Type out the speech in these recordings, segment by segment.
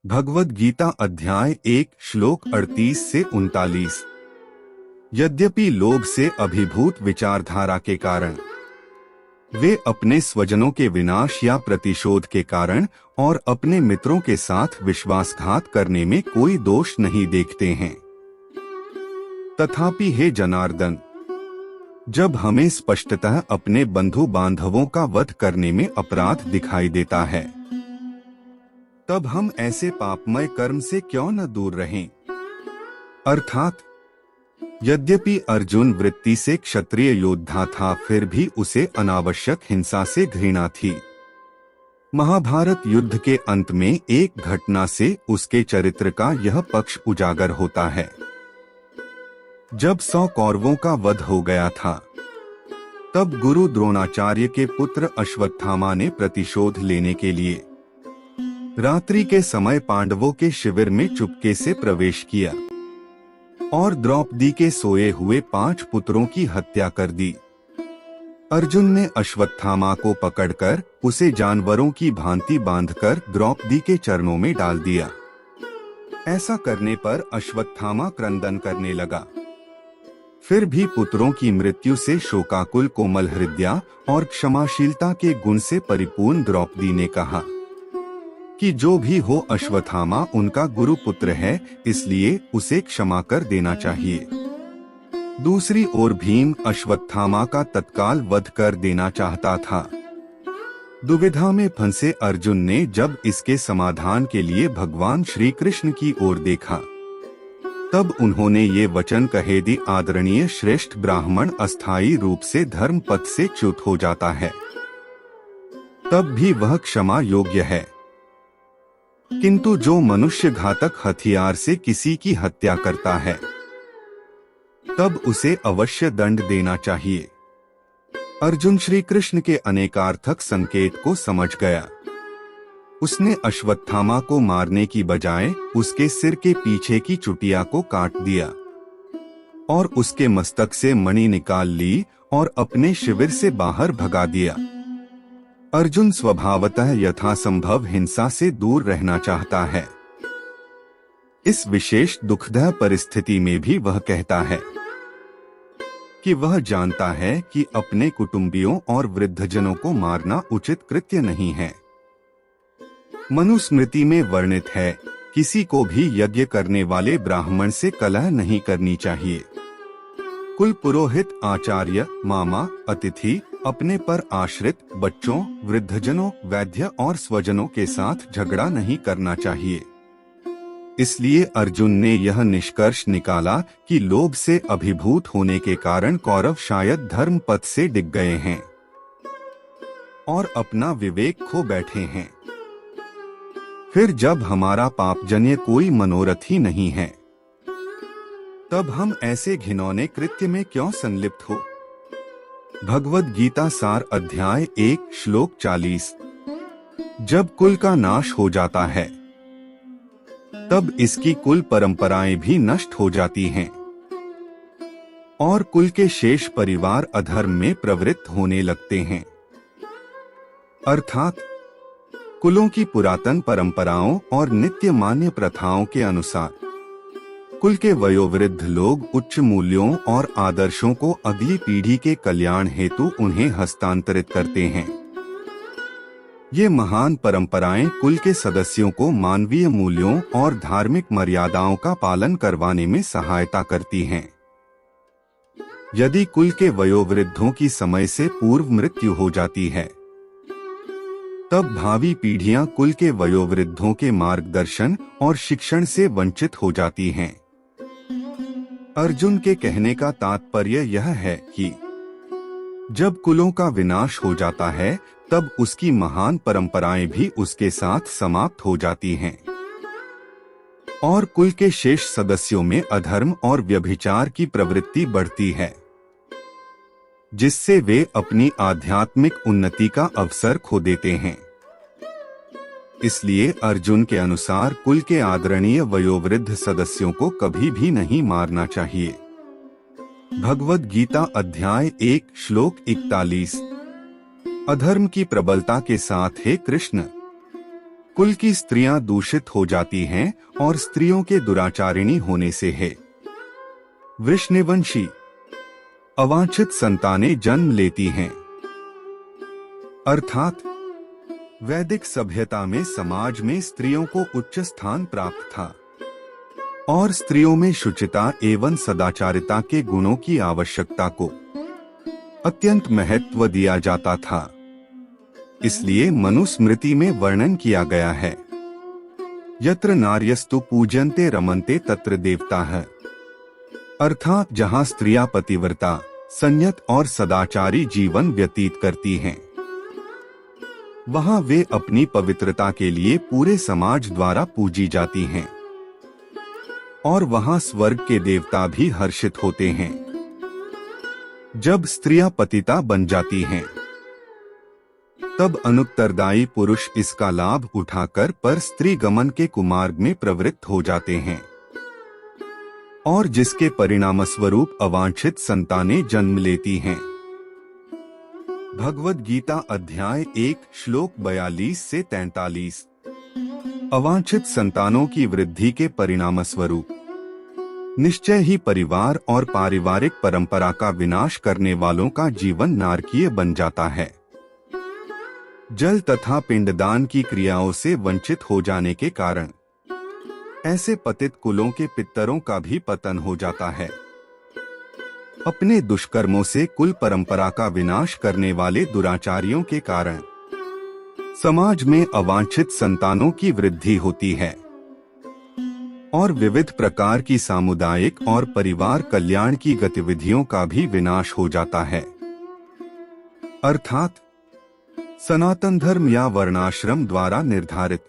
भगवद गीता अध्याय 1 श्लोक 38 से 39। यद्यपि लोभ से अभिभूत विचारधारा के कारण वे अपने स्वजनों के विनाश या प्रतिशोध के कारण और अपने मित्रों के साथ विश्वासघात करने में कोई दोष नहीं देखते हैं, तथापि हे जनार्दन, जब हमें स्पष्टतः अपने बंधु बांधवों का वध करने में अपराध दिखाई देता है, तब हम ऐसे पापमय कर्म से क्यों न दूर रहें। अर्थात यद्यपि अर्जुन वृत्ति से क्षत्रिय योद्धा था, फिर भी उसे अनावश्यक हिंसा से घृणा थी। महाभारत युद्ध के अंत में एक घटना से उसके चरित्र का यह पक्ष उजागर होता है। जब 100 कौरवों का वध हो गया था, तब गुरु द्रोणाचार्य के पुत्र अश्वत्थामा ने प्रतिशोध लेने के लिए रात्रि के समय पांडवों के शिविर में चुपके से प्रवेश किया और द्रौपदी के सोए हुए 5 पुत्रों की हत्या कर दी। अर्जुन ने अश्वत्थामा को पकड़कर उसे जानवरों की भांति बांधकर द्रौपदी के चरणों में डाल दिया। ऐसा करने पर अश्वत्थामा क्रंदन करने लगा। फिर भी पुत्रों की मृत्यु से शोकाकुल कोमल हृदया और क्षमाशीलता के गुण से परिपूर्ण द्रौपदी ने कहा कि जो भी हो, अश्वत्थामा उनका गुरु पुत्र है, इसलिए उसे क्षमा कर देना चाहिए। दूसरी ओर भीम अश्वत्थामा का तत्काल वध कर देना चाहता था। दुविधा में फंसे अर्जुन ने जब इसके समाधान के लिए भगवान श्री कृष्ण की ओर देखा, तब उन्होंने ये वचन कहे, दी आदरणीय श्रेष्ठ ब्राह्मण अस्थायी रूप से धर्म पथ से च्युत हो जाता है, तब भी वह क्षमा योग्य है, किंतु जो मनुष्य घातक हथियार से किसी की हत्या करता है, तब उसे अवश्य दंड देना चाहिए। अर्जुन श्री कृष्ण के अनेकार्थक संकेत को समझ गया। उसने अश्वत्थामा को मारने की बजाय उसके सिर के पीछे की चुटिया को काट दिया और उसके मस्तक से मणि निकाल ली और अपने शिविर से बाहर भगा दिया। अर्जुन स्वभावतः यथासंभव हिंसा से दूर रहना चाहता है। इस विशेष दुखद परिस्थिति में भी वह कहता है कि वह जानता है कि अपने कुटुंबियों और वृद्धजनों को मारना उचित कृत्य नहीं है। मनुस्मृति में वर्णित है, किसी को भी यज्ञ करने वाले ब्राह्मण से कलह नहीं करनी चाहिए। कुल पुरोहित, आचार्य, मामा, अतिथि, अपने पर आश्रित बच्चों, वृद्धजनों, वैद्य और स्वजनों के साथ झगड़ा नहीं करना चाहिए। इसलिए अर्जुन ने यह निष्कर्ष निकाला कि लोभ से अभिभूत होने के कारण कौरव शायद धर्म पथ से डिग गए हैं और अपना विवेक खो बैठे हैं। फिर जब हमारा पापजन्य कोई मनोरथ ही नहीं है, तब हम ऐसे घिनौने कृत्य में क्यों संलिप्त हो। भगवद गीता सार अध्याय 1 श्लोक 40। जब कुल का नाश हो जाता है, तब इसकी कुल परंपराएं भी नष्ट हो जाती हैं और कुल के शेष परिवार अधर्म में प्रवृत्त होने लगते हैं। अर्थात कुलों की पुरातन परंपराओं और नित्य मान्य प्रथाओं के अनुसार कुल के वयोवृद्ध लोग उच्च मूल्यों और आदर्शों को अगली पीढ़ी के कल्याण हेतु उन्हें हस्तांतरित करते हैं। ये महान परंपराएं कुल के सदस्यों को मानवीय मूल्यों और धार्मिक मर्यादाओं का पालन करवाने में सहायता करती हैं। यदि कुल के वयोवृद्धों की समय से पूर्व मृत्यु हो जाती है, तब भावी पीढ़ियां कुल के वयोवृद्धों के मार्गदर्शन और शिक्षण से वंचित हो जाती हैं। अर्जुन के कहने का तात्पर्य यह है कि जब कुलों का विनाश हो जाता है, तब उसकी महान परंपराएं भी उसके साथ समाप्त हो जाती हैं और कुल के शेष सदस्यों में अधर्म और व्यभिचार की प्रवृत्ति बढ़ती है, जिससे वे अपनी आध्यात्मिक उन्नति का अवसर खो देते हैं। इसलिए अर्जुन के अनुसार कुल के आदरणीय वयोवृद्ध सदस्यों को कभी भी नहीं मारना चाहिए। भगवद गीता अध्याय 1 श्लोक 41। अधर्म की प्रबलता के साथ हे कृष्ण, कुल की स्त्रियां दूषित हो जाती हैं और स्त्रियों के दुराचारिणी होने से है वृषनिवंशी अवांछित संतानें जन्म लेती हैं। अर्थात वैदिक सभ्यता में समाज में स्त्रियों को उच्च स्थान प्राप्त था और स्त्रियों में शुचिता एवं सदाचारिता के गुणों की आवश्यकता को अत्यंत महत्व दिया जाता था। इसलिए मनुस्मृति में वर्णन किया गया है, यत्र नार्यस्तु पूजन्ते रमन्ते तत्र देवता है। अर्थात जहाँ स्त्रियां पतिव्रता, संयत और सदाचारी जीवन व्यतीत करती हैं, वहाँ वे अपनी पवित्रता के लिए पूरे समाज द्वारा पूजी जाती हैं और वहाँ स्वर्ग के देवता भी हर्षित होते हैं। जब स्त्रियां पतिता बन जाती हैं, तब अनुत्तरदायी पुरुष इसका लाभ उठाकर पर स्त्री गमन के कुमार्ग में प्रवृत्त हो जाते हैं और जिसके परिणामस्वरूप अवांछित संतानें जन्म लेती हैं। भगवद गीता अध्याय 1 श्लोक 42 से 43। अवांछित संतानों की वृद्धि के परिणामस्वरूप निश्चय ही परिवार और पारिवारिक परंपरा का विनाश करने वालों का जीवन नारकीय बन जाता है। जल तथा पिंडदान की क्रियाओं से वंचित हो जाने के कारण ऐसे पतित कुलों के पितरों का भी पतन हो जाता है। अपने दुष्कर्मों से कुल परंपरा का विनाश करने वाले दुराचारियों के कारण समाज में अवांछित संतानों की वृद्धि होती है और विविध प्रकार की सामुदायिक और परिवार कल्याण की गतिविधियों का भी विनाश हो जाता है। अर्थात सनातन धर्म या वर्णाश्रम द्वारा निर्धारित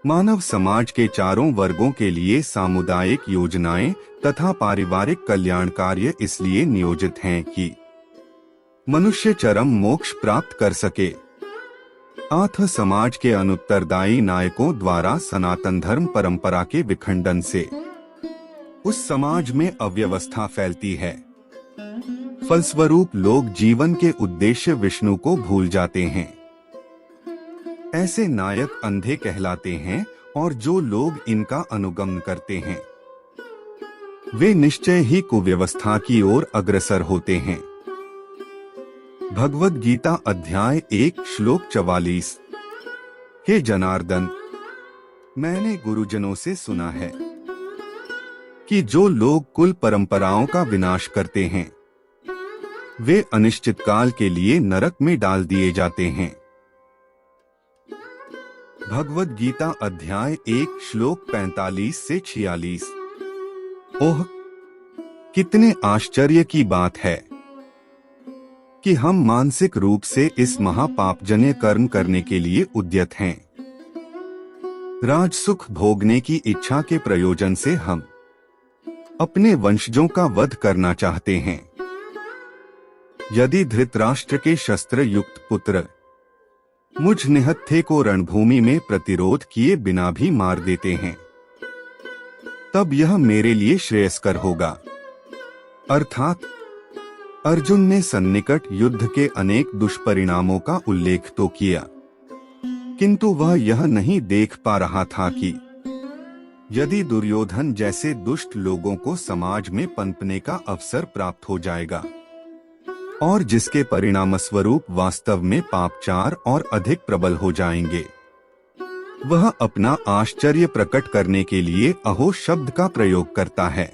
मानव समाज के चारों वर्गों के लिए सामुदायिक योजनाएं तथा पारिवारिक कल्याण कार्य इसलिए नियोजित हैं कि मनुष्य चरम मोक्ष प्राप्त कर सके। आथ समाज के अनुत्तरदायी नायकों द्वारा सनातन धर्म परंपरा के विखंडन से उस समाज में अव्यवस्था फैलती है। फलस्वरूप लोग जीवन के उद्देश्य विष्णु को भूल जाते हैं। ऐसे नायक अंधे कहलाते हैं और जो लोग इनका अनुगमन करते हैं वे निश्चय ही कुव्यवस्था की ओर अग्रसर होते हैं। भगवद गीता अध्याय 1 श्लोक 44। हे जनार्दन, मैंने गुरुजनों से सुना है कि जो लोग कुल परंपराओं का विनाश करते हैं वे अनिश्चित काल के लिए नरक में डाल दिए जाते हैं। भगवद गीता अध्याय 1 श्लोक 45 से 46। ओह, कितने आश्चर्य की बात है कि हम मानसिक रूप से इस महापापजन्य कर्म करने के लिए उद्यत हैं। राजसुख भोगने की इच्छा के प्रयोजन से हम अपने वंशजों का वध करना चाहते हैं। यदि धृतराष्ट्र के शस्त्र युक्त पुत्र मुझ निहत्थे को रणभूमि में प्रतिरोध किए बिना भी मार देते हैं, तब यह मेरे लिए श्रेयस्कर होगा। अर्थात अर्जुन ने सन्निकट युद्ध के अनेक दुष्परिणामों का उल्लेख तो किया, किंतु वह यह नहीं देख पा रहा था कि यदि दुर्योधन जैसे दुष्ट लोगों को समाज में पनपने का अवसर प्राप्त हो जाएगा और जिसके परिणामस्वरूप वास्तव में पापचार और अधिक प्रबल हो जाएंगे, वह अपना आश्चर्य प्रकट करने के लिए अहो शब्द का प्रयोग करता है।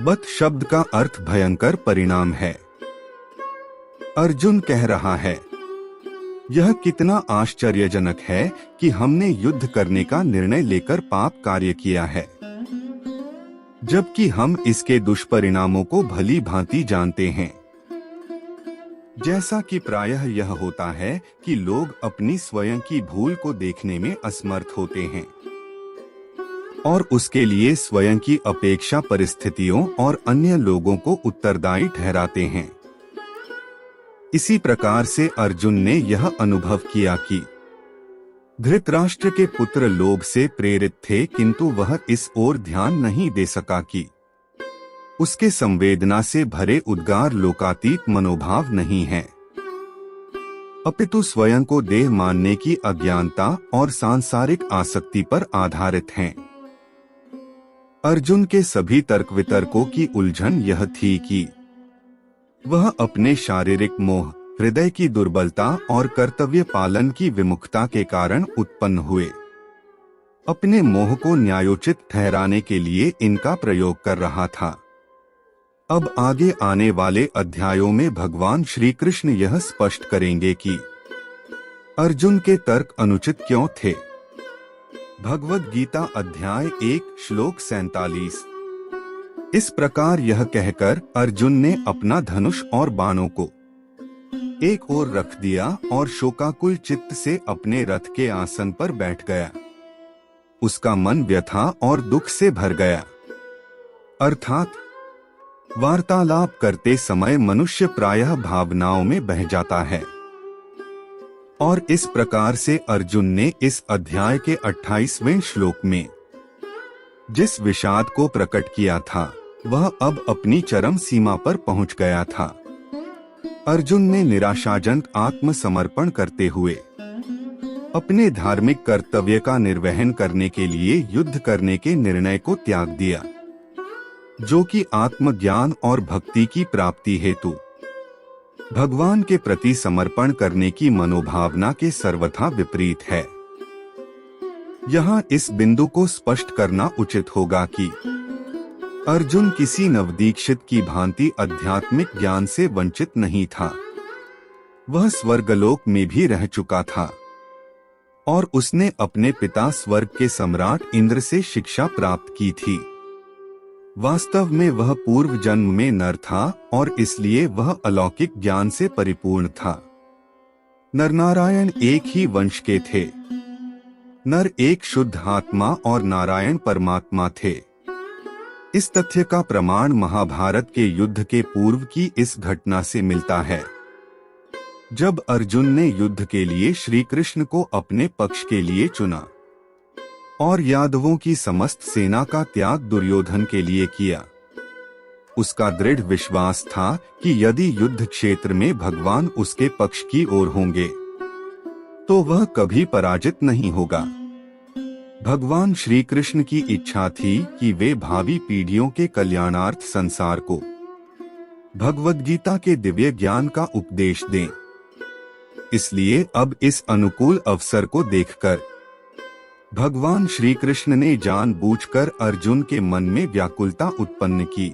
बत शब्द का अर्थ भयंकर परिणाम है। अर्जुन कह रहा है, यह कितना आश्चर्यजनक है कि हमने युद्ध करने का निर्णय लेकर पाप कार्य किया है, जबकि हम इसके दुष्परिणामों को भली भांति जानते हैं। जैसा कि प्रायः यह होता है कि लोग अपनी स्वयं की भूल को देखने में असमर्थ होते हैं और उसके लिए स्वयं की अपेक्षा परिस्थितियों और अन्य लोगों को उत्तरदायी ठहराते हैं। इसी प्रकार से अर्जुन ने यह अनुभव किया कि धृतराष्ट्र के पुत्र लोभ से प्रेरित थे, किंतु वह इस ओर ध्यान नहीं दे सका कि उसके संवेदना से भरे उद्गार लोकातीत मनोभाव नहीं है। अपितु स्वयं को देह मानने की अज्ञानता और सांसारिक आसक्ति पर आधारित हैं। अर्जुन के सभी तर्क वितर्कों की उलझन यह थी कि वह अपने शारीरिक मोह, हृदय की दुर्बलता और कर्तव्य पालन की विमुखता के कारण उत्पन्न हुए। अपने मोह को न्यायोचित ठहराने के लिए इनका प्रयोग कर रहा था। अब आगे आने वाले अध्यायों में भगवान श्री कृष्ण यह स्पष्ट करेंगे कि अर्जुन के तर्क अनुचित क्यों थे। भगवद गीता अध्याय 1 श्लोक 47। इस प्रकार यह कहकर अर्जुन ने अपना धनुष और बाणों को एक ओर रख दिया और शोकाकुल चित्त से अपने रथ के आसन पर बैठ गया। उसका मन व्यथा और दुख से भर गया। अर्थात वार्तालाप करते समय मनुष्य प्रायः भावनाओं में बह जाता है। और इस प्रकार से अर्जुन ने इस अध्याय के 28वें श्लोक में जिस विषाद को प्रकट किया था वह अब अपनी चरम सीमा पर पहुंच गया था। अर्जुन ने निराशाजनक आत्मसमर्पण करते हुए अपने धार्मिक कर्तव्य का निर्वहन करने के लिए युद्ध करने के निर्णय को त्याग दिया, जो कि आत्मज्ञान और भक्ति की प्राप्ति हेतु भगवान के प्रति समर्पण करने की मनोभावना के सर्वथा विपरीत है। यहाँ इस बिंदु को स्पष्ट करना उचित होगा कि अर्जुन किसी नवदीक्षित की भांति आध्यात्मिक ज्ञान से वंचित नहीं था। वह स्वर्गलोक में भी रह चुका था और उसने अपने पिता स्वर्ग के सम्राट इंद्र से शिक्षा प्राप्त की थी। वास्तव में वह पूर्व जन्म में नर था और इसलिए वह अलौकिक ज्ञान से परिपूर्ण था। नरनारायण एक ही वंश के थे। नर एक शुद्ध आत्मा और नारायण परमात्मा थे। इस तथ्य का प्रमाण महाभारत के युद्ध के पूर्व की इस घटना से मिलता है, जब अर्जुन ने युद्ध के लिए श्री कृष्ण को अपने पक्ष के लिए चुना और यादवों की समस्त सेना का त्याग दुर्योधन के लिए किया। उसका दृढ़ विश्वास था कि यदि युद्ध क्षेत्र में भगवान उसके पक्ष की ओर होंगे तो वह कभी पराजित नहीं होगा। भगवान श्री कृष्ण की इच्छा थी कि वे भावी पीढ़ियों के कल्याणार्थ संसार को भगवद गीता के दिव्य ज्ञान का उपदेश दें। इसलिए अब इस अनुकूल अवसर को देखकर भगवान श्री कृष्ण ने जानबूझकर अर्जुन के मन में व्याकुलता उत्पन्न की।